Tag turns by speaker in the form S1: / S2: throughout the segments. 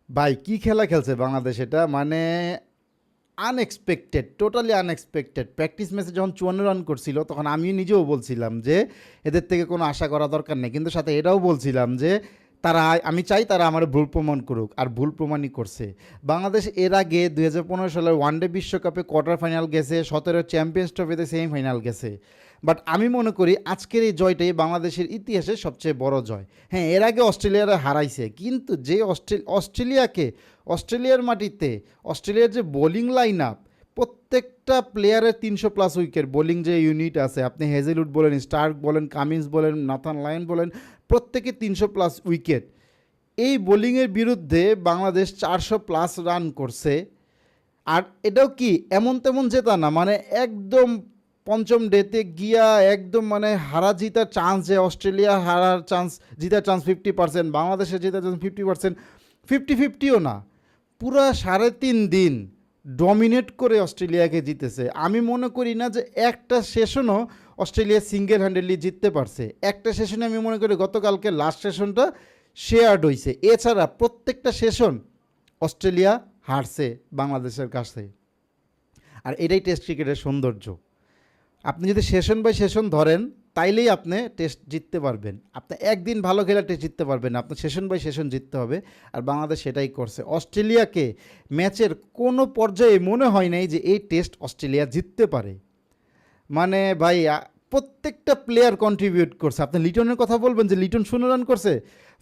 S1: ভাই কি খেলা খেলছে বাংলাদেশ, এটা মানে আনএক্সপেক্টেড, টোটালি আনএক্সপেক্টেড। প্র্যাকটিস ম্যাচে যখন 54 রান করছিল তখন আমি নিজেও বলছিলাম যে এদের থেকে কোনো আশা করা দরকার নেই, কিন্তু সাথে এটাও বলছিলাম যে তারা, আমি চাই তারা আমার ভুল প্রমাণ করুক, আর ভুল প্রমাণই করছে। বাংলাদেশ এর আগে 2015 সালের ওয়ানডে বিশ্বকাপে কোয়ার্টার ফাইনাল গেছে, 17 চ্যাম্পিয়ন্স ট্রফিতে সেমিফাইনাল গেছে। বাট আমি মনে করি আজকের এই জয়টাই বাংলাদেশের ইতিহাসে সবচেয়ে বড় জয়। হ্যাঁ, এর আগে অস্ট্রেলিয়ারা হারাইছে, কিন্তু যে অস্ট্রেলিয়ার মাটিতে অস্ট্রেলিয়ার যে বোলিং লাইন আপ, প্রত্যেকটা প্লেয়ারের 300+ উইকেট বোলিং যে ইউনিট আছে, আপনি হেজেলউড বলেন, স্টার্ক বলেন, কামিন্স বলেন, নাথান লায়ন বলেন, প্রত্যেকে 300+ উইকেট। এই বোলিংয়ের বিরুদ্ধে বাংলাদেশ 400+ রান করছে। আর এটাও কি এমন তেমন জেতা না, মানে একদম পঞ্চম ডেতে গিয়া একদম মানে হারা জিতার চান্স, যে অস্ট্রেলিয়া হারার চান্স, জিতার চান্স 50%, বাংলাদেশের জেতার চান্স 50%, 50-50ও না, পুরা 3.5 দিন ডমিনেট করে অস্ট্রেলিয়াকে জিতেছে। আমি মনে করি না যে একটা সেশনও অস্ট্রেলিয়া সিঙ্গেল হ্যান্ডেডলি জিততে পারছে। একটা সেশনে আমি মনে করি গতকালকে লাস্ট সেশনটা শেয়ার্ড হয়েছে, এছাড়া প্রত্যেকটা সেশন অস্ট্রেলিয়া হারছে বাংলাদেশের কাছে। আর এটাই টেস্ট ক্রিকেটের সৌন্দর্য। আপনি যদি সেশন বাই সেশন ধরেন তাইলেই আপনি টেস্ট জিততে পারবেন। আপনি একদিন ভালো খেলে টেস্ট জিততে পারবেন না, আপনার সেশন বাই সেশন জিততে হবে। আর বাংলাদেশ সেটাই করছে। অস্ট্রেলিয়াকে ম্যাচের কোনো পর্যায়ে মনে হয় নাই যে এই টেস্ট অস্ট্রেলিয়া জিততে পারে। মানে ভাই প্রত্যেকটা প্লেয়ার কন্ট্রিবিউট করছে। আপনি লিটনের কথা বলবেন যে লিটন 0 রান করছে,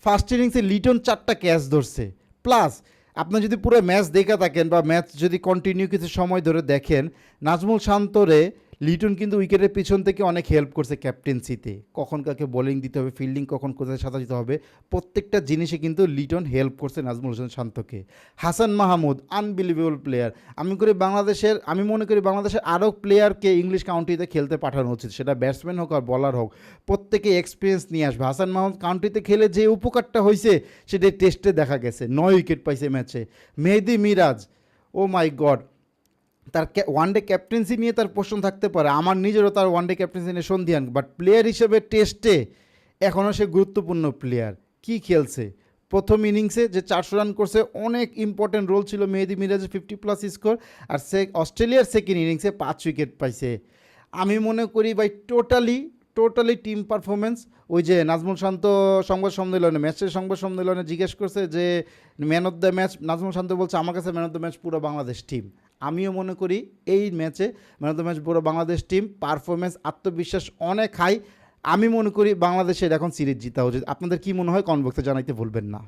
S1: ফার্স্ট ইনিংসে লিটন 4টা ক্যাচ ধরছে। প্লাস আপনি যদি পুরো ম্যাচ দেখে থাকেন বা ম্যাচ যদি কন্টিনিউ কিছু সময় ধরে দেখেন, নাজমুল শান্তরে লিটন কিন্তু উইকেটের পিছন থেকে অনেক হেল্প করছে ক্যাপ্টেন্সিতে, কখন কাকে বোলিং দিতে হবে, ফিল্ডিং কখন কোথায় সাঁতার দিতে হবে, প্রত্যেকটা জিনিসে কিন্তু লিটন হেল্প করছে নাজমুল হোসেন শান্তকে। Hasan Mahmud unbelievable player. আমি মনে করি বাংলাদেশের আরও প্লেয়ারকে ইংলিশ কাউন্ট্রিতে খেলতে পাঠানো উচিত, সেটা ব্যাটসম্যান হোক আর বলার হোক, প্রত্যেকে এক্সপিরিয়েন্স নিয়ে আসবে। হাসান মাহমুদ কাউন্ট্রিতে খেলে যে উপকারটা হয়েছে সেটা টেস্টে দেখা গেছে, 9 উইকেট পাইছে ম্যাচে। মেহেদি মিরাজ, ও মাই গড, তার ওয়ানডে ক্যাপ্টেন্সি নিয়ে তার প্রশ্ন থাকতে পারে, আমার নিজেরও তার ওয়ানডে ক্যাপ্টেন্সি নিয়ে সন্ধিহান, বাট প্লেয়ার হিসেবে টেস্টে এখনও সে গুরুত্বপূর্ণ প্লেয়ার। কি খেলছে প্রথম ইনিংসে যে 400 রান করছে, অনেক ইম্পর্টেন্ট রোল ছিল মেহেদি মিরাজের 50+ স্কোর। আর অস্ট্রেলিয়ার সেকেন্ড ইনিংসে 5 উইকেট পাইছে। আমি মনে করি ভাই টোটালি টিম পারফরমেন্স। ওই যে নাজমুল শান্ত সংবাদ সম্মেলনে, ম্যাচের সংবাদ সম্মেলনে জিজ্ঞেস করছে যে man of the match, Nazmul Shanto বলছে আমার কাছে ম্যান অফ দ্য ম্যাচ পুরো বাংলাদেশ টিম। আমিও মনে করি এই ম্যাচে ম্যান অফ দ্য ম্যাচ পুরো বাংলাদেশ টিম। পারফরমেন্স, আত্মবিশ্বাস অনেক হাই। আমি মনে করি বাংলাদেশের এখন সিরিজ জিতা উচিত। আপনাদের কি মনে হয় কমেন্ট বক্সে জানাইতে ভুলবেন না।